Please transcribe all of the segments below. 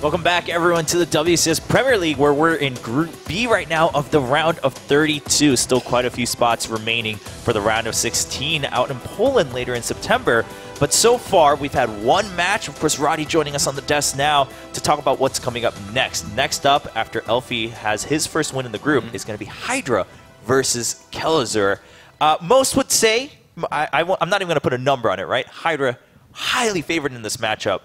Welcome back, everyone, to the WCS Premier League, where we're in Group B right now of the round of 32. Still quite a few spots remaining for the round of 16 out in Poland later in September. But so far, we've had one match. Of course, Roddy joining us on the desk now to talk about what's coming up next. Next up, after Elfie has his first win in the group, is going to be Hydra versus Kelazhur. Most would say, I'm not even going to put a number on it, right? Hydra, highly favored in this matchup.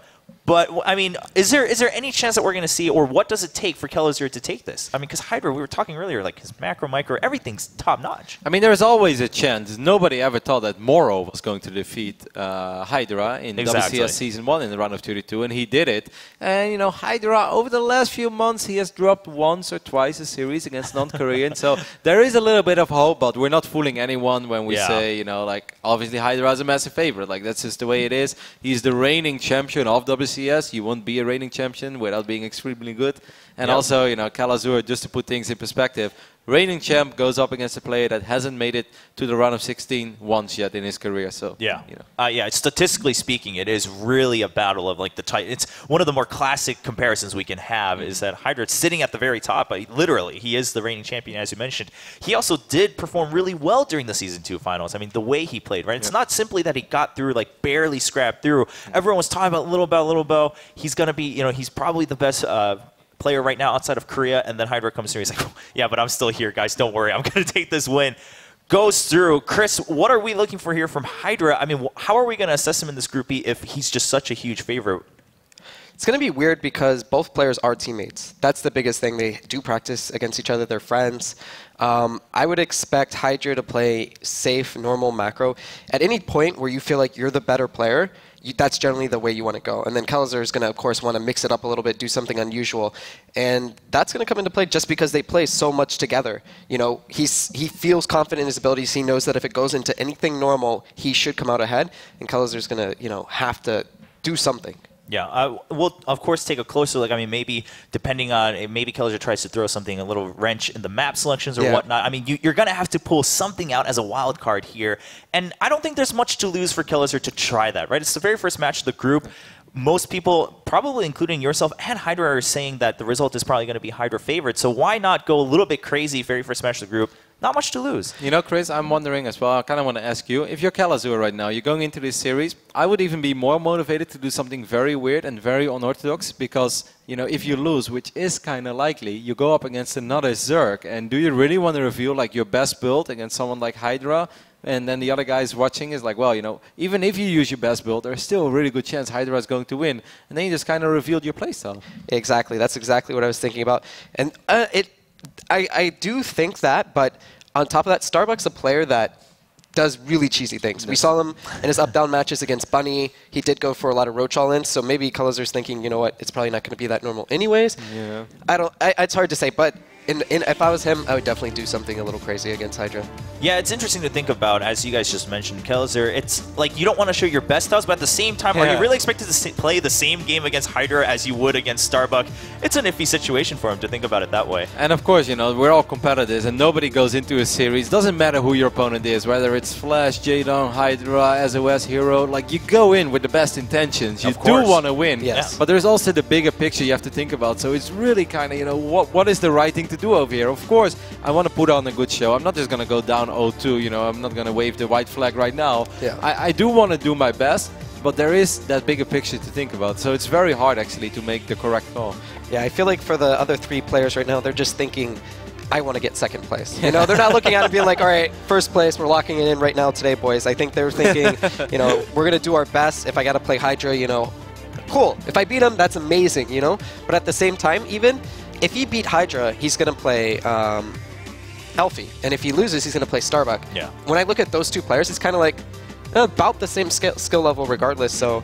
But, I mean, is there any chance that we're going to see, or what does it take for Kelazhur to take this? I mean, because Hydra, we were talking earlier, like his macro, micro, everything's top-notch. I mean, there's always a chance. Nobody ever thought that Moro was going to defeat Hydra in WCS Season 1 in the round of 32, and he did it. And, you know, Hydra, over the last few months, he has dropped once or twice a series against non-Korean. So there is a little bit of hope, but we're not fooling anyone when we say, you know, like, obviously Hydra is a massive favorite. Like, that's just the way it is. He's the reigning champion of WCS. You won't be a reigning champion without being extremely good. And also, you know, Kelazhur, just to put things in perspective, reigning champ goes up against a player that hasn't made it to the round of 16 once yet in his career. So yeah, you know. Yeah. Statistically speaking, it is really a battle of like the tight. It's one of the more classic comparisons we can have is that Hydra is sitting at the very top, but literally he is the reigning champion, as you mentioned. He also did perform really well during the Season 2 finals. I mean, the way he played, right? It's not simply that he got through, like barely scrapped through. Everyone was talking about Little Bow. He's gonna be, you know, he's probably the best player right now outside of Korea, and then Hydra comes through. He's like, oh, yeah, but I'm still here, guys. Don't worry. I'm going to take this win. Goes through. Chris, what are we looking for here from Hydra? I mean, how are we going to assess him in this Group B if he's just such a huge favorite? It's going to be weird because both players are teammates. That's the biggest thing. They do practice against each other. They're friends. I would expect Hydra to play safe, normal macro. At any point where you feel like you're the better player, that's generally the way you want to go. And then Kelazhur is going to, of course, want to mix it up a little bit, do something unusual. And that's going to come into play just because they play so much together. You know, he feels confident in his abilities. He knows that if it goes into anything normal, he should come out ahead. And Kelazhur is going to, you know, have to do something. Yeah, we'll, of course, take a closer look. I mean, maybe depending on, maybe Kelazhur tries to throw something, a little wrench in the map selections or whatnot. I mean, you're going to have to pull something out as a wild card here. And I don't think there's much to lose for Kelazhur to try that, right? It's the very first match of the group. Most people, probably including yourself and Hydra, are saying that the result is probably going to be Hydra favored. So why not go a little bit crazy very first match of the group? Not much to lose. You know, Chris, I'm wondering as well, I kind of want to ask you, if you're Kelazhur right now, you're going into this series, I would even be more motivated to do something very weird and very unorthodox because, you know, if you lose, which is kind of likely, you go up against another Zerg, and do you really want to reveal, like, your best build against someone like Hydra? And then the other guys watching is like, well, you know, even if you use your best build, there's still a really good chance Hydra is going to win. And then you just kind of revealed your playstyle. Exactly. That's exactly what I was thinking about. And I do think that, but on top of that, Starbuck's a player that does really cheesy things. We saw him in his up-down matches against Bunny. He did go for a lot of roach all-ins, so maybe Kelazhur's thinking, you know what, it's probably not going to be that normal anyways. Yeah. It's hard to say, but if I was him, I would definitely do something a little crazy against Hydra. Yeah, it's interesting to think about, as you guys just mentioned, Kelazhur. It's like you don't want to show your best styles, but at the same time, are you really expected to play the same game against Hydra as you would against Starbuck? It's an iffy situation for him to think about it that way. And of course, you know, we're all competitors, and nobody goes into a series. Doesn't matter who your opponent is, whether it's Flash, Jadon, Hydra, SOS, Hero. Like, you go in with the best intentions. You do want to win. Yes. But there's also the bigger picture you have to think about. So it's really kind of, you know, what is the right thing to do over here? Of course, I want to put on a good show. I'm not just going to go down 0-2, you know, I'm not going to wave the white flag right now. Yeah. I do want to do my best, but there is that bigger picture to think about. So it's very hard, actually, to make the correct call. Yeah, I feel like for the other three players right now, they're just thinking, I want to get second place. You know, they're not looking at it being like, all right, first place, we're locking it in right now today, boys. I think they're thinking, you know, we're going to do our best. If I got to play Hydra, you know, cool. If I beat him, that's amazing, you know. But at the same time, even if he beat Hydra, he's going to play Elfie. And if he loses, he's going to play Starbuck. Yeah. When I look at those two players, it's kind of like about the same skill level regardless. So,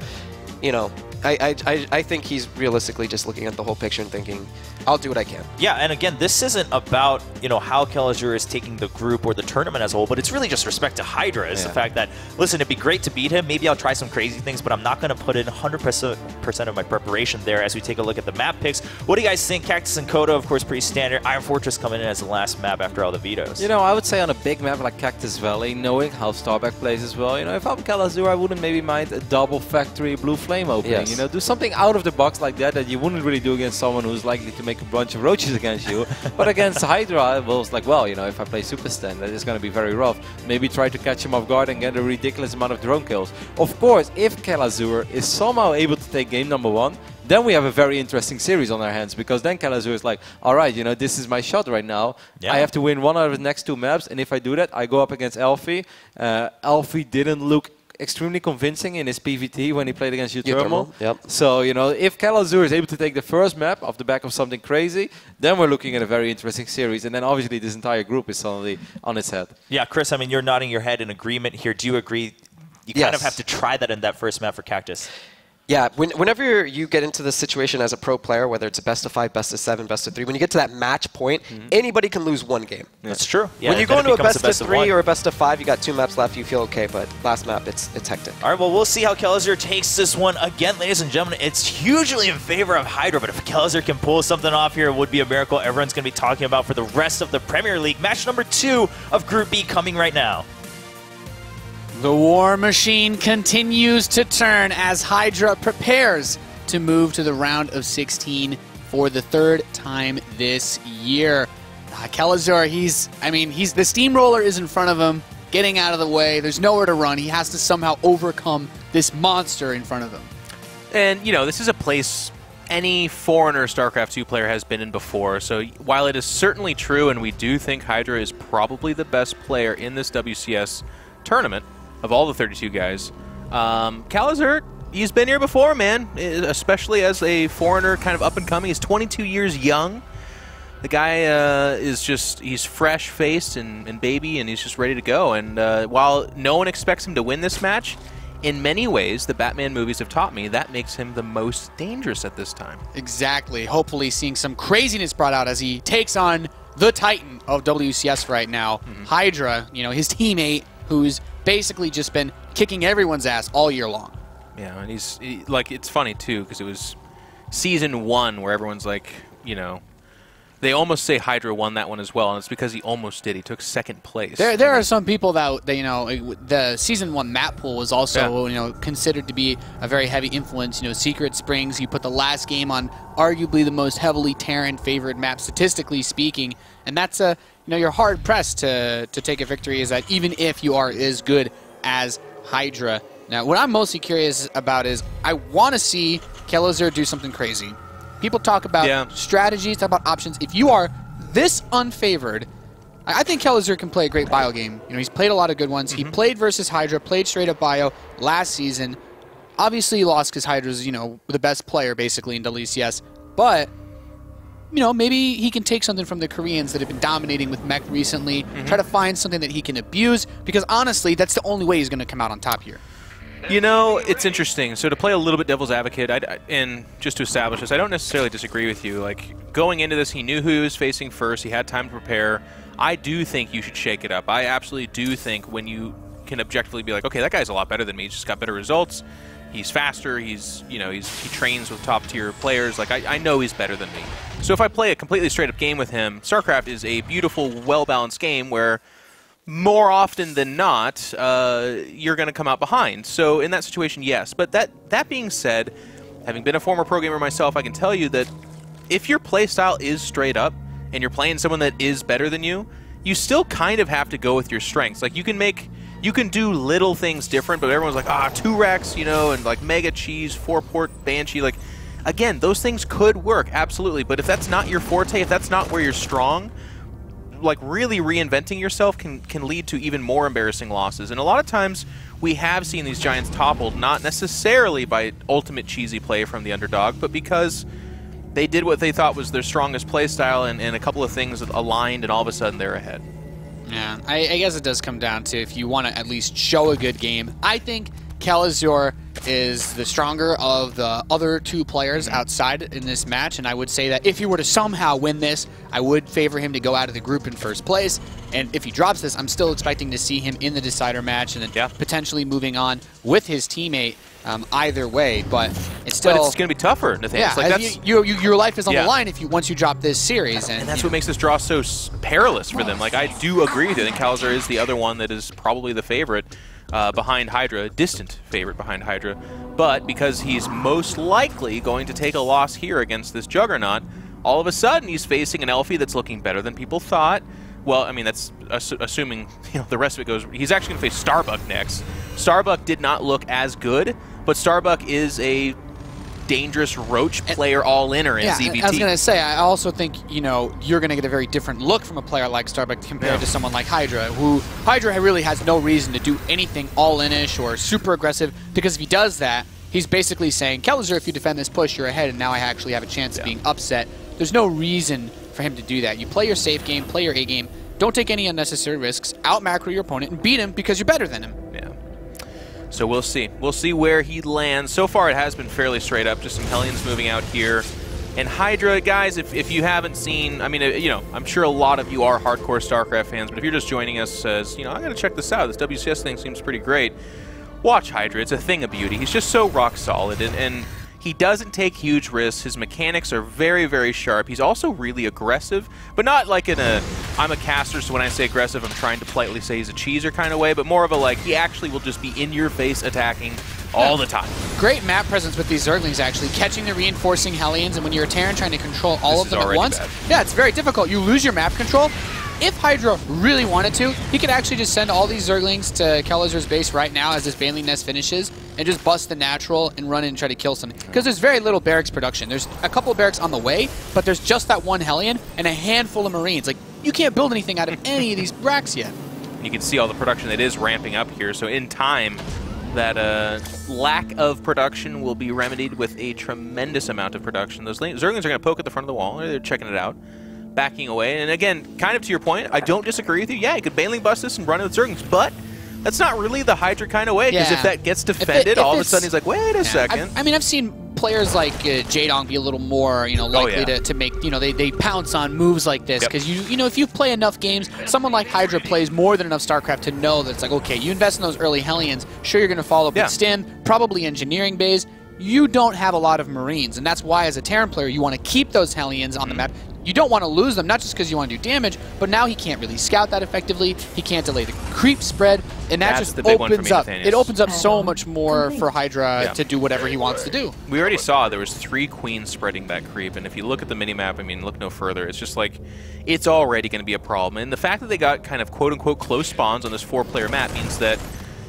you know, I think he's realistically just looking at the whole picture and thinking, I'll do what I can. Yeah, and again, this isn't about, you know, how Kelazhur is taking the group or the tournament as a whole, but it's really just respect to Hydra. It's the fact that, listen, it'd be great to beat him. Maybe I'll try some crazy things, but I'm not going to put in 100% of my preparation there as we take a look at the map picks. What do you guys think? Cactus and Coda, of course, pretty standard. Iron Fortress coming in as the last map after all the vetoes. You know, I would say on a big map like Cactus Valley, knowing how Starbuck plays as well, you know, if I'm Kelazhur, I wouldn't maybe mind a double factory blue flame opening. Yes. You know, do something out of the box like that you wouldn't really do against someone who's likely to make a bunch of roaches against you. But against Hydra, well, it's like, well, you know, if I play Super Stand, that is going to be very rough. Maybe try to catch him off guard and get a ridiculous amount of drone kills. Of course, if Kelazhur is somehow able to take game number 1, then we have a very interesting series on our hands, because then Kelazhur is like, all right, you know, this is my shot right now. Yeah. I have to win one out of the next 2 maps, and if I do that, I go up against Elfie. Elfie didn't look extremely convincing in his PvT when he played against Uthermal. Yep. So, you know, if Kelazhur is able to take the first map off the back of something crazy, then we're looking at a very interesting series. And then obviously this entire group is suddenly on its head. Yeah, Chris, I mean, you're nodding your head in agreement here. Do you agree? You kind of have to try that in that first map for Cactus. Yeah, whenever you get into this situation as a pro player, whether it's a best of 5, best of 7, best of 3, when you get to that match point, anybody can lose 1 game. Yeah. That's true. Yeah, when you go into a best of 3 or a best of 5, you got 2 maps left, you feel okay, but last map, it's hectic. All right, well, we'll see how Kelazhur takes this one. Again, ladies and gentlemen, it's hugely in favor of Hydra, but if Kelazhur can pull something off here, it would be a miracle everyone's going to be talking about for the rest of the Premier League. Match number 2 of Group B coming right now. The war machine continues to turn as Hydra prepares to move to the round of 16 for the 3rd time this year. Kelazhur, the steamroller is in front of him, getting out of the way. There's nowhere to run. He has to somehow overcome this monster in front of him. And, you know, this is a place any foreigner StarCraft II player has been in before. So while it is certainly true, and we do think Hydra is probably the best player in this WCS tournament, of all the 32 guys, Kelazhur, he's been here before, man, especially as a foreigner, kind of up and coming. He's 22 years young. The guy he's fresh-faced and baby, and he's just ready to go. And while no one expects him to win this match, in many ways, the Batman movies have taught me that makes him the most dangerous at this time. Exactly. Hopefully seeing some craziness brought out as he takes on the Titan of WCS right now, Hydra, you know, his teammate, who's basically just been kicking everyone's ass all year long. Yeah, and it's funny too, because it was season 1 where everyone's like, you know, they almost say Hydra won that one as well, and it's because he almost did. He took 2nd place. There are some people that you know, the season 1 map pool was also you know, considered to be a very heavy influence. You know, Secret Springs, you put the last game on arguably the most heavily Terran favored map statistically speaking, and that's you know, you're hard pressed to take a victory. Is that even if you are as good as Hydra? Now, what I'm mostly curious about is I want to see Kelazhur do something crazy. People talk about strategies, talk about options. If you are this unfavored, I think Kelazhur can play a great bio game. You know, he's played a lot of good ones. He played versus Hydra, played straight up bio last season. Obviously, he lost because Hydra's, you know, the best player basically in WCS. But, you know, maybe he can take something from the Koreans that have been dominating with mech recently, try to find something that he can abuse, because honestly, that's the only way he's going to come out on top here. You know, it's interesting. So to play a little bit devil's advocate, and just to establish this, I don't necessarily disagree with you. Like, going into this, he knew who he was facing first. He had time to prepare. I do think you should shake it up. I absolutely do think when you can objectively be like, okay, that guy's a lot better than me. He's just got better results. He's faster. He's, you know, he trains with top-tier players. Like, I know he's better than me. So if I play a completely straight-up game with him, StarCraft is a beautiful, well-balanced game where more often than not, you're going to come out behind. So in that situation, yes. But that being said, having been a former pro gamer myself, I can tell you that if your playstyle is straight up and you're playing someone that is better than you, you still kind of have to go with your strengths. Like, you can do little things different, but everyone's like, 2 Rex, you know, and like Mega Cheese, 4-port Banshee. Like, again, those things could work, absolutely. But if that's not your forte, if that's not where you're strong, like, really reinventing yourself can lead to even more embarrassing losses. And a lot of times we have seen these giants toppled, not necessarily by ultimate cheesy play from the underdog, but because they did what they thought was their strongest play style, and a couple of things aligned, and all of a sudden they're ahead. Yeah, I guess it does come down to if you want to at least show a good game. I think Kelazhur is the stronger of the other 2 players outside in this match, and I would say that if he were to somehow win this, I would favor him to go out of the group in first place. And if he drops this, I'm still expecting to see him in the decider match and then potentially moving on with his teammate. either way, but it's still... But it's going to be tougher, Nathaniel. Yeah, Like your life is on the line once you drop this series. And that's what makes this draw so perilous for them. Like, I do agree with you. I think Kelazhur is the other one that is probably the favorite behind Hydra, distant favorite behind Hydra. But because he's most likely going to take a loss here against this Juggernaut, all of a sudden he's facing an Elfie that's looking better than people thought. Well, I mean, that's assuming the rest of it goes... He's actually going to face Starbuck next. Starbuck did not look as good, but Starbuck is a dangerous Roach player all-inner in ZvT. I was going to say, I also think, you're going to get a very different look from a player like Starbuck compared to someone like Hydra, who Hydra really has no reason to do anything all-in-ish or super aggressive, because if he does that, he's basically saying, Kelazhur, if you defend this push, you're ahead, and now I actually have a chance of being upset. There's no reason for him to do that. You play your safe game, play your A game, don't take any unnecessary risks, out-macro your opponent, and beat him because you're better than him. Yeah. So we'll see. We'll see where he lands. So far, it has been fairly straight up. Just some Hellions moving out here. And Hydra, guys, if you haven't seen, I mean, I'm sure a lot of you are hardcore StarCraft fans, but if you're just joining us as, I got to check this out. This WCS thing seems pretty great. Watch Hydra. It's a thing of beauty. He's just so rock solid, and he doesn't take huge risks. His mechanics are very, very sharp. He's also really aggressive, but not like in a, I'm a caster, so when I say aggressive, I'm trying to politely say he's a cheeser kind of way, but more of a like, he actually will just be in your face attacking all the time. Great map presence with these Zerglings, actually, catching the reinforcing Hellions, and when you're a Terran trying to control all of them at once, it's very difficult. You lose your map control. If Hydra really wanted to, he could actually just send all these Zerglings to Kelazhur's base right now as this Baneling Nest finishes and just bust the natural and run in and try to kill something. Because there's very little barracks production. There's a couple of barracks on the way, but there's just that one Hellion and a handful of Marines. Like, you can't build anything out of any of these racks yet. You can see all the production that is ramping up here, so in time, that lack of production will be remedied with a tremendous amount of production. Those Zerglings are going to poke at the front of the wall. They're checking it out. Backing away, and again, kind of to your point, I don't disagree with you. Yeah, you could Baneling bust this and run it with Zerglings, but that's not really the Hydra kind of way, because if that gets defended, all of a sudden he's like, wait a second. I mean, I've seen players like Jaedong be a little more, likely to make, they pounce on moves like this, because if you play enough games, someone like Hydra plays more than enough StarCraft to know that it's like, okay, you invest in those early Hellions, sure you're going to follow up with Stim, probably engineering bays. You don't have a lot of Marines, and that's why as a Terran player, you want to keep those Hellions on the map. You don't want to lose them, not just because you want to do damage, but now he can't really scout that effectively. He can't delay the creep spread, and that just opens up. It opens up so much more for Hydra to do whatever he wants to do. We already saw there was 3 queens spreading that creep, and if you look at the minimap, I mean, look no further. It's just like, it's already going to be a problem. And the fact that they got kind of quote-unquote close spawns on this 4-player map means that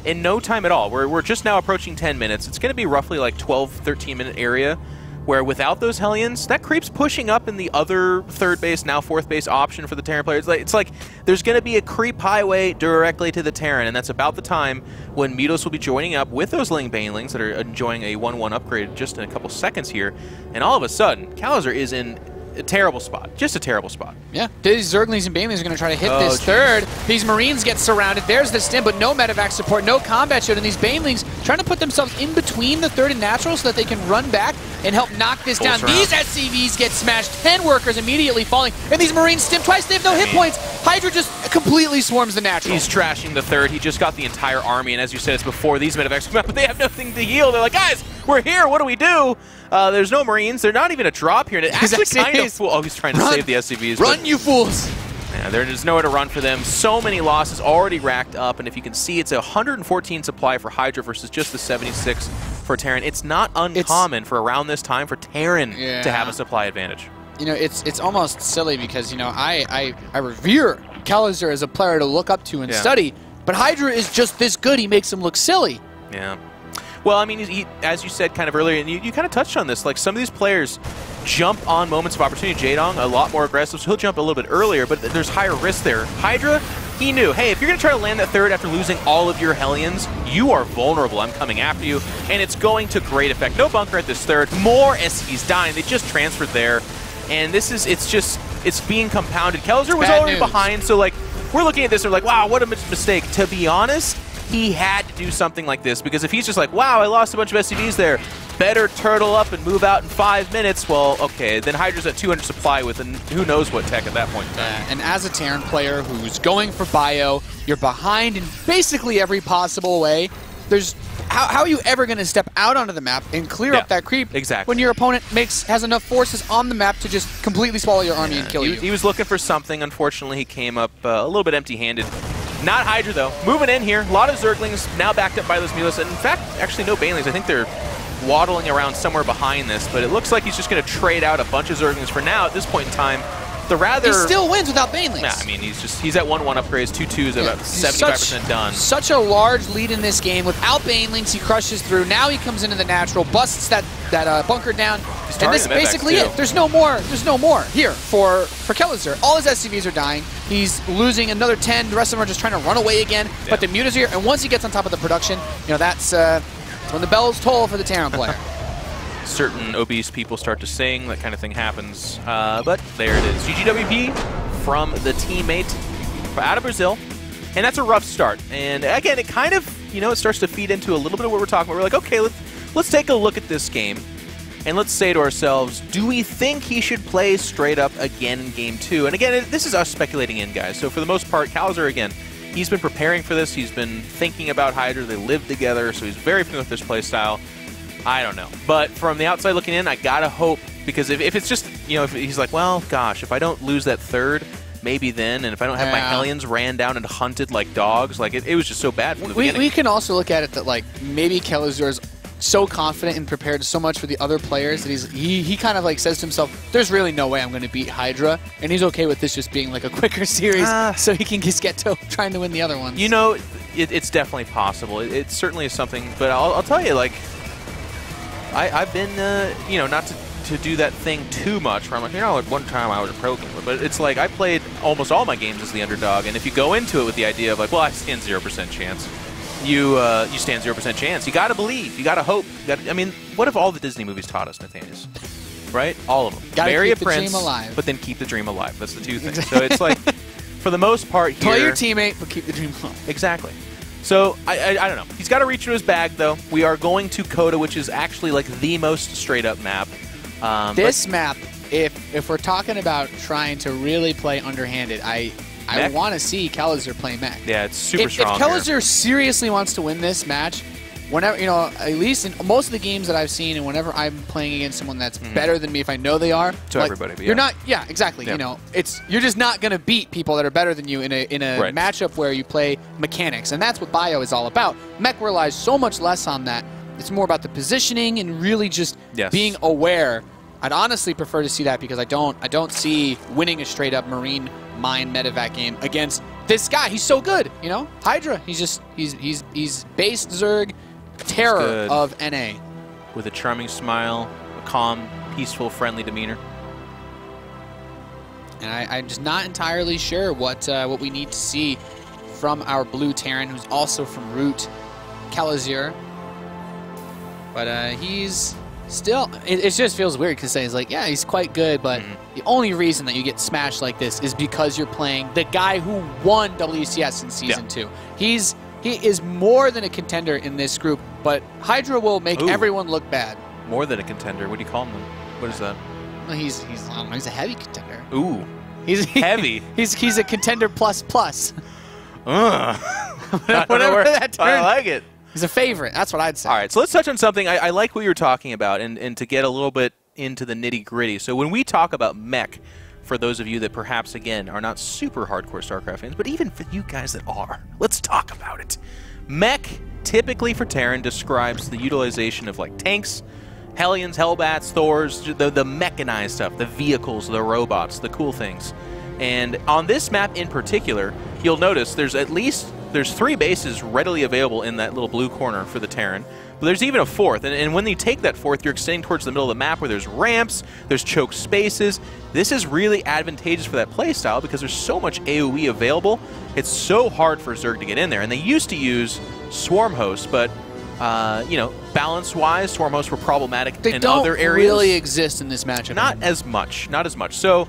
in no time at all, we're just now approaching 10 minutes. It's going to be roughly like 12, 13-minute area, where without those Hellions, that creep's pushing up in the other 3rd base, now 4th base option for the Terran players. It's like there's going to be a creep highway directly to the Terran, and that's about the time when Midos will be joining up with those Ling Banelings that are enjoying a 1-1 upgrade just in a couple seconds here, and all of a sudden, Kelazhur is in a terrible spot. Just a terrible spot. Yeah. These Zerglings and Banelings are going to try to hit this 3rd. These Marines get surrounded. There's the Stim, but no medevac support, no combat shield, and these Banelings trying to put themselves in between the 3rd and natural so that they can run back and help knock this down. These SCVs get smashed. 10 workers immediately falling, and these Marines Stim twice. They have no hit points. Hydra just completely swarms the natural. He's trashing the 3rd. He just got the entire army, and as you said, it's before these medevacs come out, but they have nothing to heal. They're like, guys, we're here. What do we do? There's no Marines. They're not even a drop here. And it actually kind of... Oh, he's trying to save the SCVs. Run, you fools! Yeah, there's nowhere to run for them. So many losses already racked up, and if you can see, it's a 114 supply for Hydra versus just the 76 for Terran. It's not uncommon for around this time for Terran to have a supply advantage. It's almost silly because, I revere Kelazhur as a player to look up to and study, but Hydra is just this good, he makes him look silly. Yeah. Well, I mean, he, as you said kind of earlier, and you kind of touched on this, like some of these players jump on moments of opportunity. Jaedong, a lot more aggressive, so he'll jump a little bit earlier, but there's higher risk there. Hydra, he knew, hey, if you're going to try to land that 3rd after losing all of your Hellions, you are vulnerable. I'm coming after you, and it's going to great effect. No bunker at this 3rd. More SCVs dying. They just transferred there, and this is, it's being compounded. Kelazhur was already behind, so like, we're looking at this and we're like, wow, what a mistake. To be honest, he had to do something like this, because if he's just like, wow, I lost a bunch of SCVs there, better turtle up and move out in 5 minutes, well, okay, then Hydra's at 200 supply with who knows what tech at that point in time. And as a Terran player who's going for bio, you're behind in basically every possible way. there's how are you ever going to step out onto the map and clear up that creep when your opponent has enough forces on the map to just completely swallow your army and kill you? He was looking for something. Unfortunately, he came up a little bit empty-handed. Not Hydra, though. Moving in here. A lot of Zerglings now backed up by those Mulas. And in fact, actually no Banelings. I think they're waddling around somewhere behind this. But it looks like he's just going to trade out a bunch of Zerglings for now at this point in time. He still wins without Banelings. Nah, I mean, he's at 1-1 upgrades, 2-2s, about 75% done. Such a large lead in this game. Without Banelings, he crushes through. Now he comes into the natural, busts that bunker down, and this is basically it. There's no more here for Kelazhur. All his SCVs are dying. He's losing another 10. The rest of them are just trying to run away again. But the Muta's here, and once he gets on top of the production, you know, that's when the bells toll for the Terran player. Certain obese people start to sing, that kind of thing happens. But there it is. GGWP from the teammate out of Brazil. And that's a rough start. And again, it kind of, you know, it starts to feed into a little bit of what we're talking about. We're like, okay, let's take a look at this game. And let's say to ourselves, do we think he should play straight up again in Game 2? And again, this is us speculating in, guys. So for the most part, Kelazhur, again, he's been preparing for this. He's been thinking about Hydra. They live together, so he's very familiar with this playstyle. I don't know. But from the outside looking in, I gotta hope, because if it's just, you know, if he's like, well, gosh, if I don't lose that third, maybe then, and if I don't have my Hellions ran down and hunted like dogs, like it was just so bad from the beginning. We can also look at it that, like, maybe Kelazhur is so confident and prepared so much for the other players that he kind of like says to himself, there's really no way I'm going to beat Hydra, and he's okay with this just being like a quicker series so he can just get to trying to win the other ones. You know, it's definitely possible. It certainly is something, but I'll tell you, like, I've been, you know, not to do that thing too much where I'm like, you know, like one time I was a pro gamer, but it's like I played almost all my games as the underdog, and if you go into it with the idea of like, well, I stand 0% chance, you stand 0% chance. You got to believe. You got to hope. I mean, what have all the Disney movies taught us, Nathaniel? Right? All of them. Marry a prince, but then keep the dream alive. That's the two things. So it's like, for the most part here... Play your teammate, but keep the dream alive. Exactly. So, I don't know. He's got to reach into his bag, though. We are going to Coda, which is actually like the most straight-up map. This map, if we're talking about trying to really play underhanded, I want to see Kelazhur play mech. Yeah, it's super strong. If Kelazhur seriously wants to win this match, whenever, you know, at least in most of the games that I've seen, and whenever I'm playing against someone that's better than me, if I know they are, to like, everybody, you're not. Yeah, exactly. Yeah. You know, you're just not going to beat people that are better than you in a matchup where you play mechanics, and that's what Bio is all about. Mech relies so much less on that. It's more about the positioning and really just being aware. I'd honestly prefer to see that, because I don't see winning a straight up Marine Mine Medevac game against this guy. He's so good, you know. Hydra. He's base Zerg. Terror of NA. With a charming smile, a calm, peaceful, friendly demeanor. And I'm just not entirely sure what we need to see from our blue Terran, who's also from Root, Kelazhur. But he's still... It just feels weird because he's like, yeah, he's quite good, but the only reason that you get smashed like this is because you're playing the guy who won WCS in Season 2. He is more than a contender in this group, but Hydra will make everyone look bad. More than a contender? What do you call him? What is that? Well, he's I don't know, he's a heavy contender. Ooh. He's heavy. He's a contender plus. Whatever that term. I like it. He's a favorite. That's what I'd say. All right, so let's touch on something. I like what you were talking about, and to get a little bit into the nitty-gritty. So when we talk about mech, for those of you that perhaps, again, are not super hardcore StarCraft fans, but even for you guys that are, let's talk about it. Mech, typically for Terran, describes the utilization of like tanks, Hellions, Hellbats, Thors, the mechanized stuff, the vehicles, the robots, the cool things. And on this map in particular, you'll notice there's 3 bases readily available in that little blue corner for the Terran. But there's even a 4th, and when you take that 4th, you're extending towards the middle of the map where there's ramps, there's choke spaces. This is really advantageous for that playstyle because there's so much AoE available. It's so hard for Zerg to get in there, and they used to use Swarm Hosts, but you know, balance-wise, Swarm Hosts were problematic in other areas. They don't really exist in this matchup. Not as much. So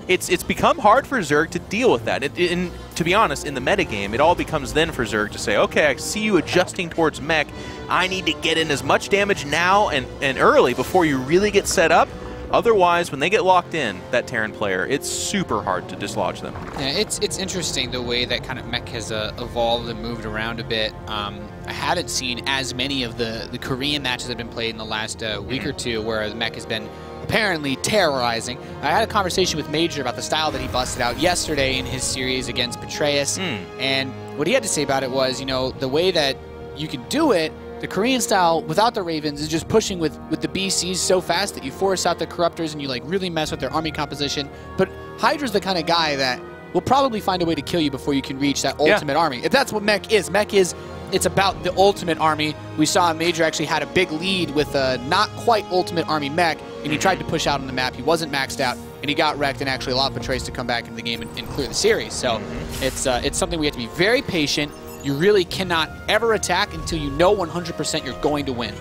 it's become hard for Zerg to deal with that. And to be honest, in the metagame, it all becomes then for Zerg to say, okay, I see you adjusting towards mech. I need to get in as much damage now and early before you really get set up, Otherwise, when they get locked in, that Terran player, it's super hard to dislodge them. Yeah, it's interesting the way that kind of mech has evolved and moved around a bit. I haven't seen as many of the Korean matches that have been played in the last week or two where the mech has been apparently terrorizing. I had a conversation with Major about the style that he busted out yesterday in his series against Betrayus, and what he had to say about it was, you know, the way that you can do it, the Korean style without the Ravens is just pushing with the BCs so fast that you force out the Corruptors and you like really mess with their army composition. But Hydra's the kind of guy that will probably find a way to kill you before you can reach that ultimate army. If that's what mech is. Mech is, it's about the ultimate army. We saw Major actually had a big lead with a not quite ultimate army mech, and he tried to push out on the map. He wasn't maxed out, and he got wrecked and actually allowed Betrayus to come back into the game and clear the series. So it's something we have to be very patient. You really cannot ever attack until you know 100% you're going to win.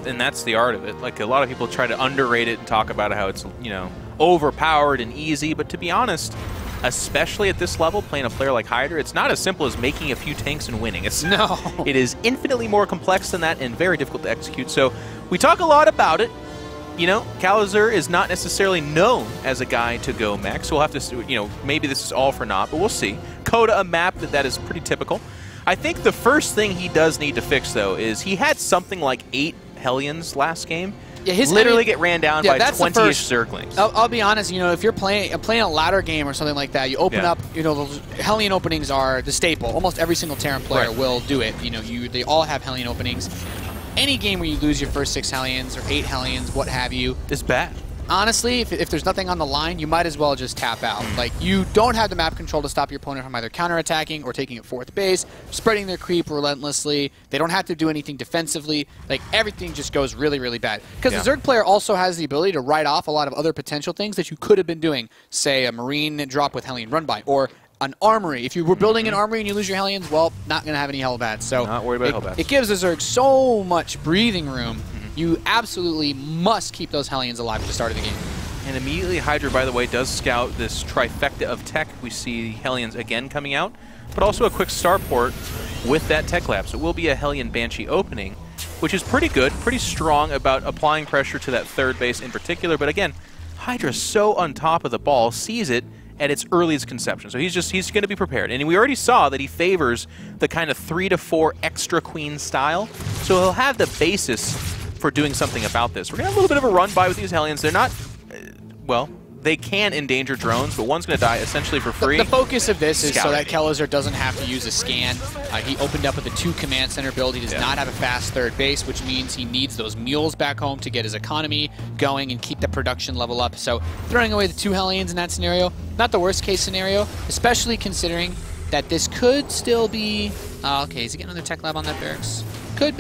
And that's the art of it. Like, a lot of people try to underrate it and talk about how it's, you know, overpowered and easy, but to be honest, especially at this level, playing a player like Hydra, it's not as simple as making a few tanks and winning. It is infinitely more complex than that and very difficult to execute. So we talk a lot about it. You know, Kelazhur is not necessarily known as a guy to go mech, so we'll have to, you know, maybe this is all for naught, but we'll see. Coda, a map that is pretty typical. I think the first thing he does need to fix, though, is he had something like 8 Hellions last game. Yeah, literally get ran down by 20-ish Zerglings. I'll be honest, you know, if you're playing a ladder game or something like that, you open up, you know, those Hellion openings are the staple. Almost every single Terran player will do it. You know, they all have Hellion openings. Any game where you lose your first 6 Hellions or 8 Hellions, what have you, is bad. Honestly, if there's nothing on the line, you might as well just tap out. Like, you don't have the map control to stop your opponent from either counterattacking or taking at 4th base, spreading their creep relentlessly. They don't have to do anything defensively. Like, everything just goes really, really bad. Because the Zerg player also has the ability to write off a lot of other potential things that you could have been doing. Say, a Marine drop with Hellion run-by, or an armory. If you were building an armory and you lose your Hellions, well, not going to have any Hellbats. So not worried about Hellbats. It gives the Zerg so much breathing room. You absolutely must keep those Hellions alive at the start of the game. And immediately Hydra, by the way, does scout this trifecta of tech. We see Hellions again coming out, but also a quick starport with that tech lab. So it will be a Hellion Banshee opening, which is pretty good, pretty strong about applying pressure to that 3rd base in particular. But again, Hydra's so on top of the ball, sees it at its earliest conception. So he's going to be prepared. And we already saw that he favors the kind of 3 to 4 extra queen style. So he'll have the basis for doing something about this. We're going to have a little bit of a run-by with these Hellions. They're not, well, they can endanger drones, but one's going to die essentially for free. The focus of this is so that Kelazhur doesn't have to use a scan. He opened up with a 2 command center build. He does not have a fast 3rd base, which means he needs those mules back home to get his economy going and keep the production level up. So throwing away the 2 Hellions in that scenario, not the worst case scenario, especially considering that this could still be, okay, is he getting another tech lab on that barracks? Could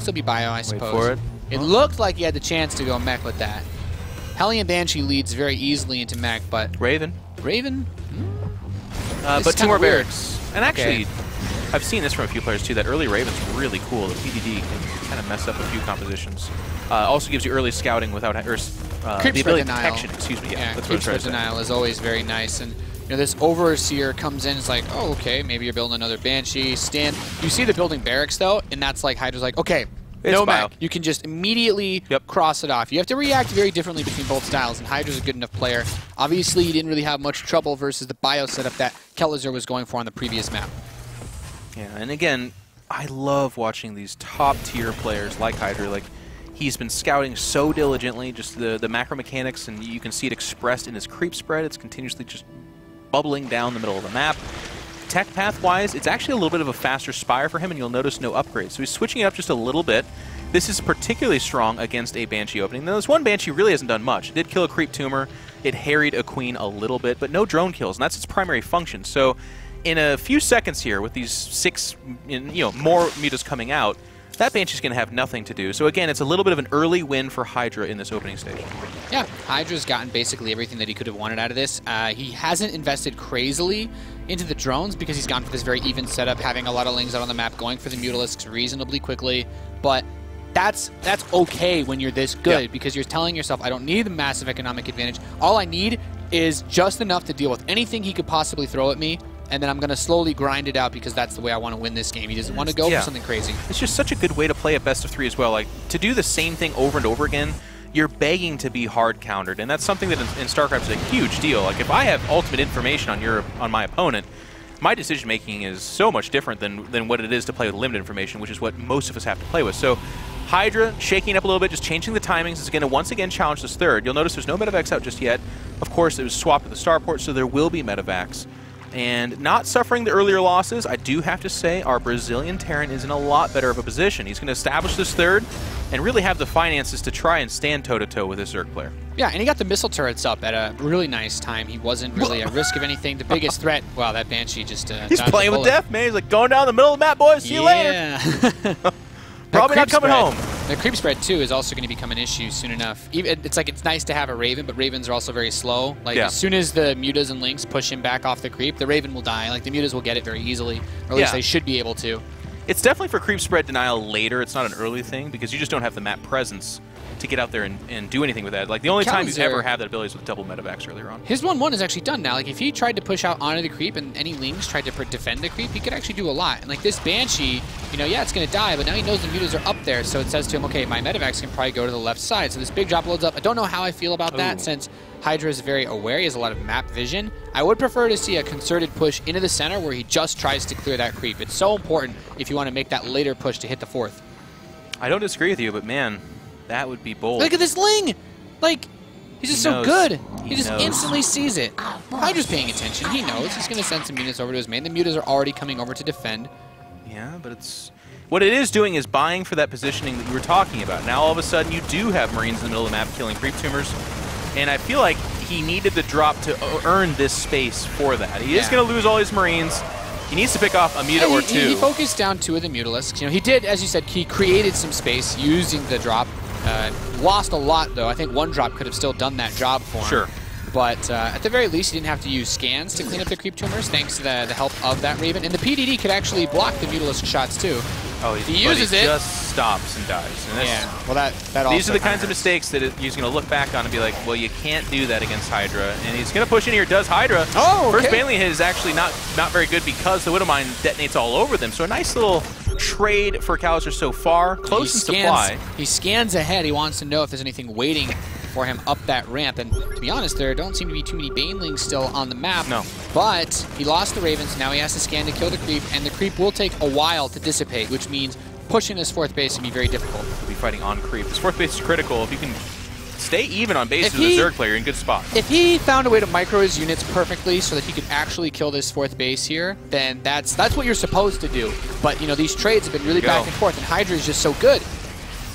still be bio, I suppose. Wait for it. It looked like he had the chance to go mech with that. Hellion Banshee leads very easily into mech, but... Raven? But 2 more barracks. And actually, I've seen this from a few players too, that early Raven's really cool. The PDD can kind of mess up a few compositions. Also gives you early scouting without... the ability detection, excuse me. Yeah, creep spread denial is always very nice. And you know, this Overseer comes in, it's like, oh, okay, maybe you're building another Banshee. Stand. You see the building barracks, though, and that's like, Hydra's like, okay, no mech. You can just immediately cross it off. You have to react very differently between both styles, and Hydra's a good enough player. Obviously, he didn't really have much trouble versus the bio setup that Kelazhur was going for on the previous map. Yeah, and again, I love watching these top-tier players like Hydra. Like, he's been scouting so diligently, just the macro mechanics, and you can see it expressed in his creep spread. It's continuously just bubbling down the middle of the map. Tech path-wise, it's actually a little bit of a faster Spire for him, and you'll notice no upgrades. So he's switching it up just a little bit. This is particularly strong against a Banshee opening. Now, this one Banshee really hasn't done much. It did kill a creep tumor. It harried a queen a little bit, but no drone kills, and that's its primary function. So in a few seconds here, with these 6, more mutas coming out, that Banshee's going to have nothing to do. So again, it's a little bit of an early win for Hydra in this opening stage. Yeah, Hydra's gotten basically everything that he could have wanted out of this. He hasn't invested crazily into the drones because he's gone for this very even setup, having a lot of lings out on the map, going for the Mutalisks reasonably quickly. But that's okay when you're this good because you're telling yourself, I don't need the massive economic advantage. All I need is just enough to deal with anything he could possibly throw at me, and then I'm going to slowly grind it out because that's the way I want to win this game. He doesn't want to go for something crazy. It's just such a good way to play a best of 3 as well. Like, to do the same thing over and over again, you're begging to be hard countered, and that's something that in StarCraft is a huge deal. Like, if I have ultimate information on my opponent, my decision making is so much different than what it is to play with limited information, which is what most of us have to play with. So Hydra shaking up a little bit, just changing the timings, is going to once again challenge this third. You'll notice there's no medevacs out just yet. Of course, it was swapped with the starport, so there will be medevacs. And not suffering the earlier losses, I do have to say our Brazilian Terran is in a lot better of a position. He's going to establish this third and really have the finances to try and stand toe-to-toe with this Zerg player. Yeah, and he got the missile turrets up at a really nice time. He wasn't really at risk of anything. The biggest threat, wow, that Banshee just he's playing with death, man. He's like, going down the middle of the map, boys. See you later. Probably not coming home. The creep spread, too, is also going to become an issue soon enough. It's like it's nice to have a Raven, but Ravens are also very slow. Like, as soon as the Mutas and Lynx push him back off the creep, the Raven will die. Like, the Mutas will get it very easily, or at least they should be able to. It's definitely for creep spread denial later. It's not an early thing, because you just don't have the map presence to get out there and do anything with that. Like, the only time you ever have that ability is with double medevacs earlier on. His 1-1 is actually done now. Like, if he tried to push out onto the creep and any Lynx tried to defend the creep, he could actually do a lot. And like this Banshee, you know, yeah, it's going to die, but now he knows the Mutas are up there, so it says to him, okay, my medevacs can probably go to the left side. So this big drop loads up. I don't know how I feel about that, since Hydra is very aware. He has a lot of map vision. I would prefer to see a concerted push into the center where he just tries to clear that creep. It's so important if you want to make that later push to hit the 4th. I don't disagree with you, but man, that would be bold. Look at this Ling! Like, he's just so good. He just instantly sees it. Hydra's paying attention. He knows. He's going to send some units over to his main. The Mutas are already coming over to defend. Yeah, but it's... What it is doing is buying for that positioning that you were talking about. Now all of a sudden you do have Marines in the middle of the map killing creep tumors, and I feel like he needed the drop to earn this space for that. He is going to lose all his Marines. He needs to pick off a Muta or two. He focused down 2 of the Mutalisks. You know, he did, as you said, he created some space using the drop. Lost a lot, though. I think 1 drop could have still done that job for him. Sure. But at the very least, he didn't have to use scans to clean up the creep tumors, thanks to the help of that Raven. And the PDD could actually block the Mutalisk shots, too. Oh, he uses it. Just stops and dies. And yeah, well, that these are the kinds of mistakes that he's going to look back on and be like, well, you can't do that against Hydra. And he's going to push in here. Does Hydra. Oh, okay. First Baneling hit is actually not very good because the Widowmine detonates all over them. So a nice little trade for Kelazhur so far. Close in supply. He scans ahead. He wants to know if there's anything waiting for him up that ramp. And to be honest, there don't seem to be too many Banelings still on the map. No. But he lost the Ravens. Now he has to scan to kill the creep. And the creep will take a while to dissipate, which means pushing this 4th base can be very difficult. He'll be fighting on creep. This 4th base is critical. If you can stay even on base as a Zerg player, you're in good spot. If he found a way to micro his units perfectly so that he could actually kill this 4th base here, then that's what you're supposed to do. But, you know, these trades have been really back and forth, and Hydra is just so good.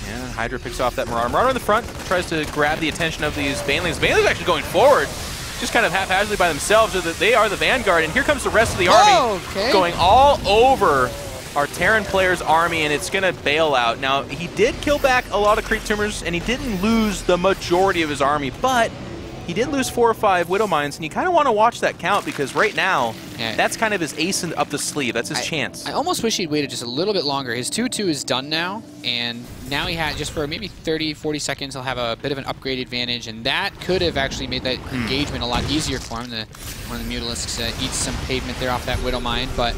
Yeah, Hydra picks off that Marauder. Marauder in the front tries to grab the attention of these Banelings. Banelings actually going forward, just kind of haphazardly by themselves. So that they are the vanguard, and here comes the rest of the army going all over our Terran player's army, and it's going to bail out. Now, he did kill back a lot of creep tumors, and he didn't lose the majority of his army, but he did lose 4 or 5 Widow Mines, and you kind of want to watch that count, because right now, that's kind of his ace up the sleeve. That's his chance. I almost wish he'd waited just a little bit longer. His 2-2 is done now, and now he had, just for maybe 30, 40 seconds, he'll have a bit of an upgrade advantage, and that could have actually made that engagement a lot easier for him. One of the Mutalisks eats some pavement there off that Widow Mine, but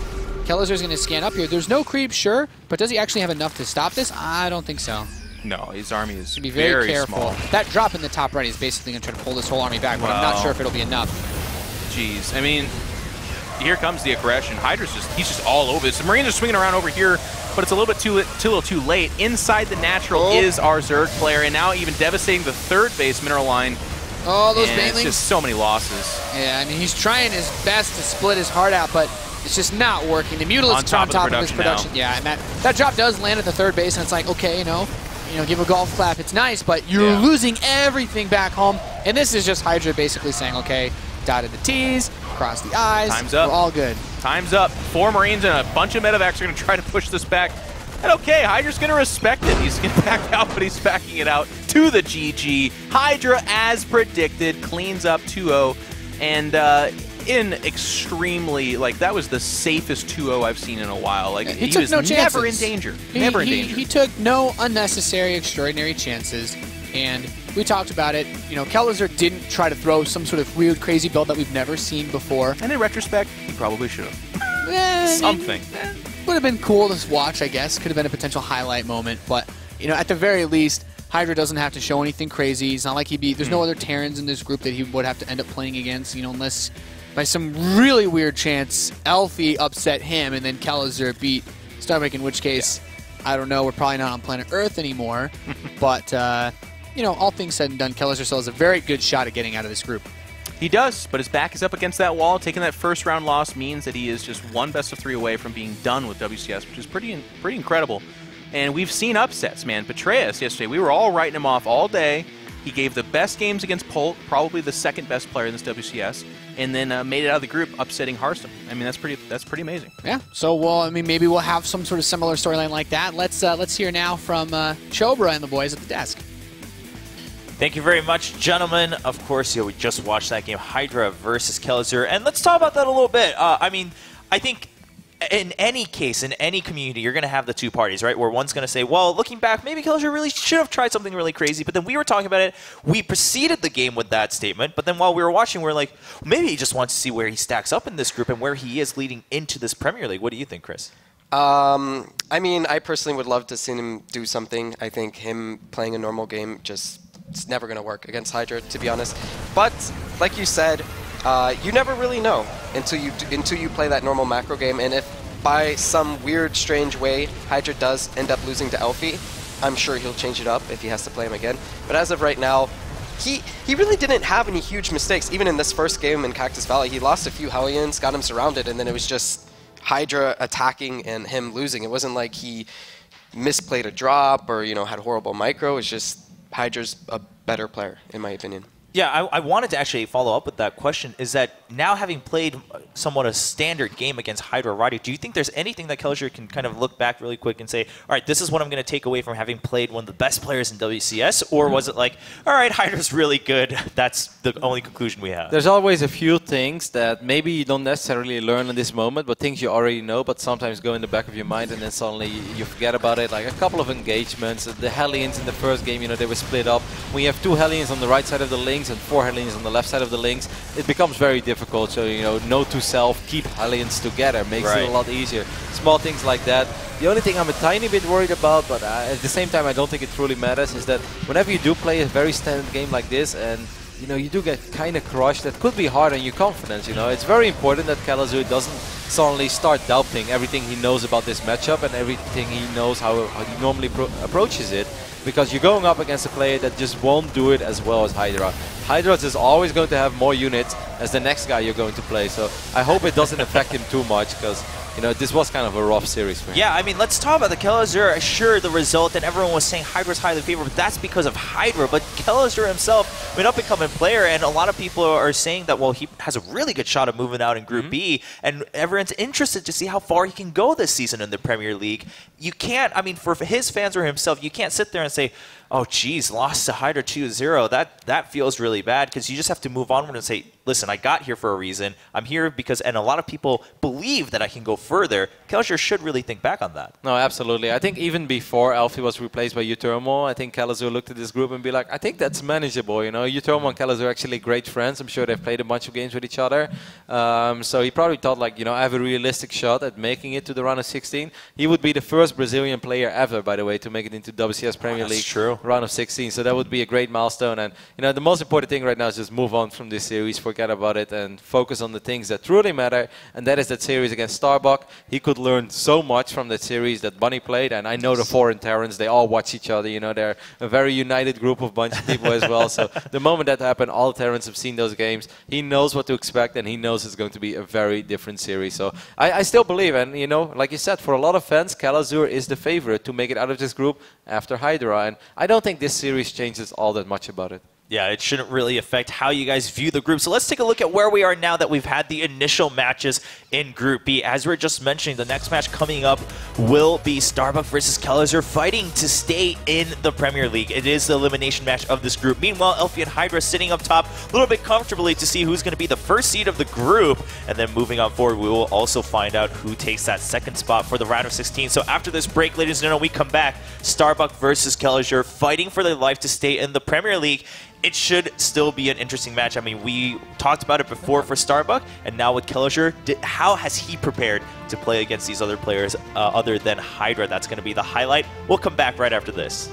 Kelazhur's going to scan up here. There's no creep, sure, but does he actually have enough to stop this? I don't think so. No, his army is be very careful. Small. That drop in the top right is basically going to try to pull this whole army back, but I'm not sure if it'll be enough. Jeez, I mean, here comes the aggression. Hydra's he's just all over this. The Marines are swinging around over here, but it's a little bit too late. Inside the natural is our Zerg player, and now even devastating the 3rd base mineral line. Oh, those Banelings. It's just so many losses. Yeah, I mean, he's trying his best to split his heart out, but it's just not working. The Mutalisk's on top of his production. Yeah, and that drop does land at the 3rd base, and it's like, okay, you know, give a golf clap. It's nice, but you're losing everything back home. And this is just Hydra basically saying, okay, dotted the T's, cross the I's. Time's up. We're all good. Time's up. 4 Marines and a bunch of medevacs are going to try to push this back. And okay, Hydra's going to respect it. He's going to back out, but he's backing it out to the GG. Hydra, as predicted, cleans up 2-0. And in extremely, like, that was the safest 2-0 I've seen in a while. Like, he was never in danger. Never in danger. He took no unnecessary, extraordinary chances. And we talked about it. You know, Kelazhur didn't try to throw some sort of weird, crazy build that we've never seen before. And in retrospect, he probably should have. Something. Would have been cool to watch, I guess. Could have been a potential highlight moment. But, you know, at the very least, Hydra doesn't have to show anything crazy. It's not like there's no other Terrans in this group that he would have to end up playing against, you know, unless by some really weird chance Elfie upset him and then Kelazhur beat Starbuck, in which case, I don't know, we're probably not on planet Earth anymore. But, you know, all things said and done, Kelazhur still has a very good shot at getting out of this group. He does, but his back is up against that wall. Taking that first round loss means that he is just one best of 3 away from being done with WCS, which is pretty incredible. And we've seen upsets, man. Betrayus yesterday, we were all writing him off all day. He gave the best games against Polk, probably the second best player in this WCS, and then made it out of the group, upsetting Hearthstone. I mean, that's pretty amazing. Yeah. So, well, I mean, maybe we'll have some sort of similar storyline like that. Let's hear now from Chobra and the boys at the desk. Thank you very much, gentlemen. Of course, we just watched that game, Hydra versus Kelazhur, and let's talk about that a little bit. I mean, I think in any case, in any community, you're going to have the two parties, right? Where one's going to say, well, looking back, maybe Kelazhur really should have tried something really crazy, but then we were talking about it. We preceded the game with that statement, but then while we were watching, we were like, maybe he just wants to see where he stacks up in this group and where he is leading into this Premier League. What do you think, Chris? I mean, I personally would love to see him do something. I think him playing a normal game it's never going to work against Hydra, to be honest. But like you said, you never really know until you play that normal macro game. And if by some weird, strange way Hydra does end up losing to Elfie, I'm sure he'll change it up if he has to play him again. But as of right now, he really didn't have any huge mistakes. Even in this first game in Cactus Valley, he lost a few Hellions, got him surrounded, and then it was just Hydra attacking and him losing. It wasn't like he misplayed a drop or, you know, had horrible micro. It's just Hydra's a better player, in my opinion. Yeah, I wanted to actually follow up with that question, is that now having played somewhat a standard game against Hydra Ro32, do you think there's anything that Kelazhur can kind of look back really quick and say, all right, this is what I'm going to take away from having played one of the best players in WCS? Or was it like, all right, Hydra's really good, that's the only conclusion we have? There's always a few things that maybe you don't necessarily learn in this moment, but things you already know, but sometimes go in the back of your mind and then suddenly you forget about it. Like a couple of engagements, the Hellions in the first game, you know, they were split up. When you have 2 Hellions on the right side of the links and 4 Hellions on the left side of the links, it becomes very difficult. So, you know, note to self, keep Hellions together, makes it a lot easier. Small things like that. The only thing I'm a tiny bit worried about, but at the same time I don't think it truly matters, is that whenever you do play a very standard game like this and you know, you do get kind of crushed, that could be hard on your confidence, you know. It's very important that Kelazhur doesn't suddenly start doubting everything he knows about this matchup and everything he knows how he normally approaches it, because you're going up against a player that just won't do it as well as Hydra. Hydra is always going to have more units as the next guy you're going to play, so I hope it doesn't affect him too much, because you know, this was kind of a rough series for him. Yeah, I mean, let's talk about the Kelazhur. Sure, the result, and everyone was saying Hydra's highly favored, but that's because of Hydra. But Kelazhur himself, an up-and-coming player, and a lot of people are saying that, well, he has a really good shot of moving out in Group B, and everyone's interested to see how far he can go this season in the Premier League. You can't, I mean, for his fans or himself, you can't sit there and say, oh, geez, lost to Hydra 2-0. That feels really bad, because you just have to move onward and say, listen, I got here for a reason. I'm here because, and a lot of people believe that I can go further. Kelazhur should really think back on that. No, absolutely. I think even before Elfie was replaced by Utermo, I think Kelazhur looked at this group and be like, I think that's manageable. You know, Utermo and Kelazhur are actually great friends. I'm sure they've played a bunch of games with each other. So he probably thought, like, you know, I have a realistic shot at making it to the round of 16. He would be the first Brazilian player ever, by the way, to make it into WCS Premier League round of 16. So that would be a great milestone. And, you know, the most important thing right now is just move on from this series, forget about it, and focus on the things that truly matter. And that is that series against Starbuck. He could learn so much from that series that Bunny played. And I know the foreign Terrans, they all watch each other. You know, they're a very united group of bunch of people as well. So the moment that happened, all the Terrans have seen those games. He knows what to expect, and he knows it's going to be a very different series. So I still believe, and, you know, like you said, for a lot of fans, Kelazhur is the favorite to make it out of this group after Hydra. And I don't think this series changes all that much about it. Yeah, it shouldn't really affect how you guys view the group. So let's take a look at where we are now that we've had the initial matches in Group B. As we were just mentioning, the next match coming up will be Starbuck versus Kelazhur fighting to stay in the Premier League. It is the elimination match of this group. Meanwhile, Elfie and Hydra sitting up top a little bit comfortably to see who's going to be the first seed of the group. And then moving on forward, we will also find out who takes that second spot for the round of 16. So after this break, ladies and gentlemen, we come back. Starbuck versus Kelazhur fighting for their life to stay in the Premier League. It should still be an interesting match. I mean, we talked about it before for Starbuck, and now with Kelazhur, how has he prepared to play against these other players other than Hydra? That's going to be the highlight. We'll come back right after this.